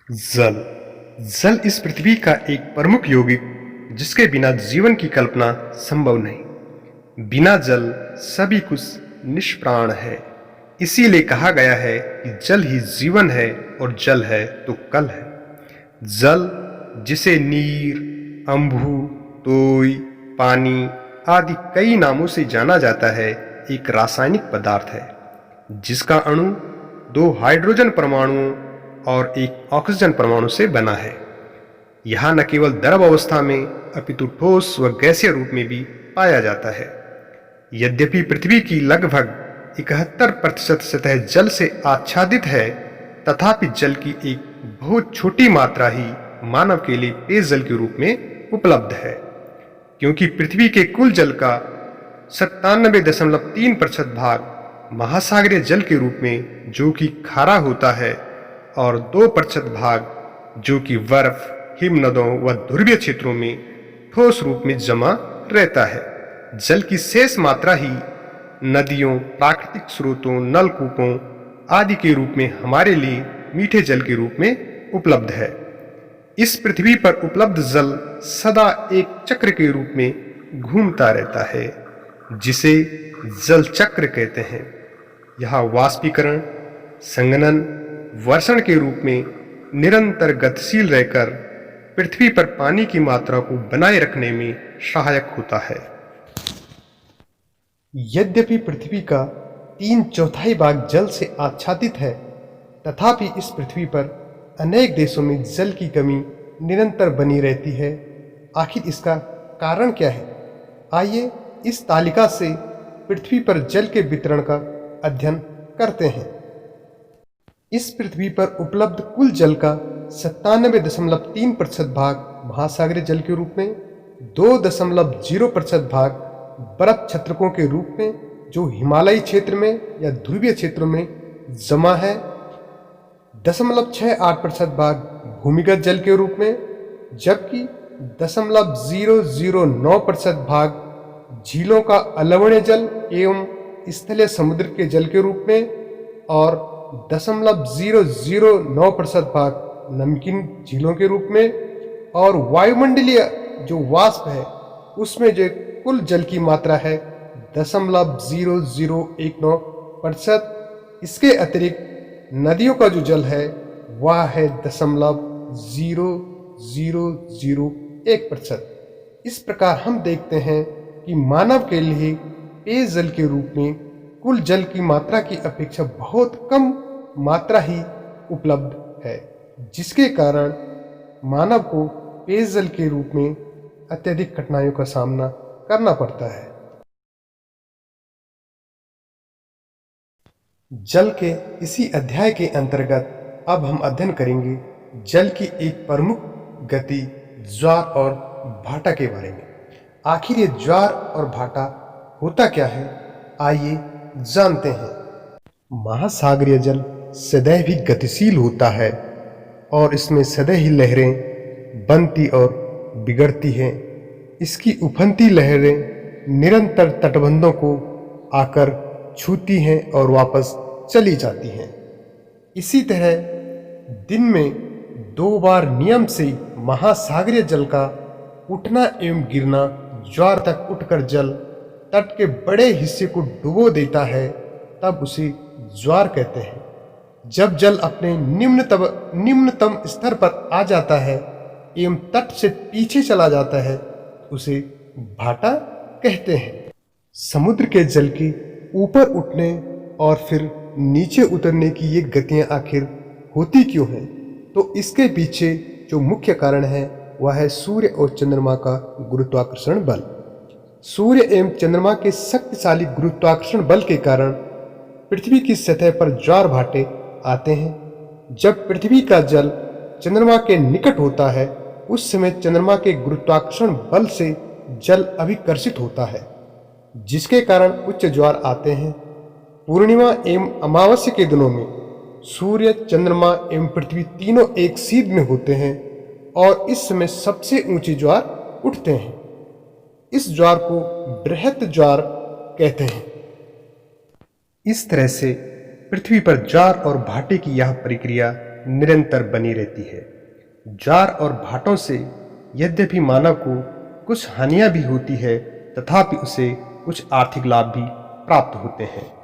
जल जल इस पृथ्वी का एक प्रमुख यौगिक जिसके बिना जीवन की कल्पना संभव नहीं। बिना जल सभी कुछ निष्प्राण है। इसीलिए कहा गया है कि जल ही जीवन है और जल है तो कल है। जल जिसे नीर, अम्भू, तोय, पानी आदि कई नामों से जाना जाता है, एक रासायनिक पदार्थ है जिसका अणु दो हाइड्रोजन परमाणुओं और एक ऑक्सीजन परमाणु से बना है। यह न केवल द्रव अवस्था में अपितु ठोस व गैसीय रूप में भी पाया जाता है। यद्यपि पृथ्वी की लगभग 71% सतह जल से आच्छादित है, तथापि जल की एक बहुत छोटी मात्रा ही मानव के लिए पेयजल के रूप में उपलब्ध है। क्योंकि पृथ्वी के कुल जल का 97.3% भाग महासागरीय जल के रूप में जो कि खारा होता है और 2% भाग जो कि बर्फ, हिमनदों व ध्रुवीय क्षेत्रों में ठोस रूप में जमा रहता है। जल की शेष मात्रा ही नदियों, प्राकृतिक स्रोतों, नलकूपों आदि के रूप में हमारे लिए मीठे जल के रूप में उपलब्ध है। इस पृथ्वी पर उपलब्ध जल सदा एक चक्र के रूप में घूमता रहता है, जिसे जल चक्र कहते हैं। यह वाष्पीकरण, संघनन, वर्षण के रूप में निरंतर गतिशील रहकर पृथ्वी पर पानी की मात्रा को बनाए रखने में सहायक होता है। यद्यपि पृथ्वी का 3/4 भाग जल से आच्छादित है, तथापि इस पृथ्वी पर अनेक देशों में जल की कमी निरंतर बनी रहती है। आखिर इसका कारण क्या है? आइए इस तालिका से पृथ्वी पर जल के वितरण का अध्ययन करते हैं। इस पृथ्वी पर उपलब्ध कुल जल का 97.3% भाग महासागरीय जल के रूप में, 2.0% भाग बर्फ छत्रकों के रूप में जो हिमालयी क्षेत्र में या ध्रुवीय क्षेत्रों में जमा है, 0.68% भाग भूमिगत जल के रूप में, जबकि 0.009% भाग झीलों का अलवणीय जल एवं स्थलीय समुद्र के जल के रूप में और 0.009% भाग नमकीन झीलों के रूप में, और वायुमंडलीय जो वाष्प है उसमें जो कुल जल की मात्रा है 0.0019%। इसके अतिरिक्त नदियों का जो जल है वह है 0.0001%। इस प्रकार हम देखते हैं कि मानव के लिए पेयजल के रूप में कुल जल की मात्रा की अपेक्षा बहुत कम मात्रा ही उपलब्ध है, जिसके कारण मानव को पेयजल के रूप में अत्यधिक कठिनाइयों का सामना करना पड़ता है। जल के इसी अध्याय के अंतर्गत अब हम अध्ययन करेंगे जल की एक प्रमुख गति ज्वार और भाटा के बारे में। आखिर ये ज्वार और भाटा होता क्या है, आइए जानते हैं। महासागरीय जल सदैव ही गतिशील होता है और इसमें सदैव ही लहरें बनती और बिगड़ती हैं। इसकी उफनती लहरें निरंतर तटबंधों को आकर छूती हैं और वापस चली जाती हैं। इसी तरह दिन में 2 बार नियम से महासागरीय जल का उठना एवं गिरना ज्वार तक उठकर जल तट के बड़े हिस्से को डुबो देता है, तब उसे ज्वार कहते हैं। जब जल अपने निम्नतम स्तर पर आ जाता है एवं तट से पीछे चला जाता है, उसे भाटा कहते हैं। समुद्र के जल के ऊपर उठने और फिर नीचे उतरने की ये गतियां आखिर होती क्यों हैं? तो इसके पीछे जो मुख्य कारण है वह है सूर्य और चंद्रमा का गुरुत्वाकर्षण बल। सूर्य एवं चंद्रमा के शक्तिशाली गुरुत्वाकर्षण बल के कारण पृथ्वी की सतह पर ज्वार भाटे आते हैं। जब पृथ्वी का जल चंद्रमा के निकट होता है, उस समय चंद्रमा के गुरुत्वाकर्षण बल से जल अभिकर्षित होता है, जिसके कारण उच्च ज्वार आते हैं। पूर्णिमा एवं अमावस्या के दिनों में सूर्य, चंद्रमा एवं पृथ्वी तीनों एक सीध में होते हैं और इस समय सबसे ऊंचे ज्वार उठते हैं। इस ज्वार को बृहत ज्वार कहते हैं। इस तरह से पृथ्वी पर ज्वार और भाटे की यह प्रक्रिया निरंतर बनी रहती है। ज्वार और भाटों से यद्यपि मानव को कुछ हानियां भी होती है, तथापि उसे कुछ आर्थिक लाभ भी प्राप्त होते हैं।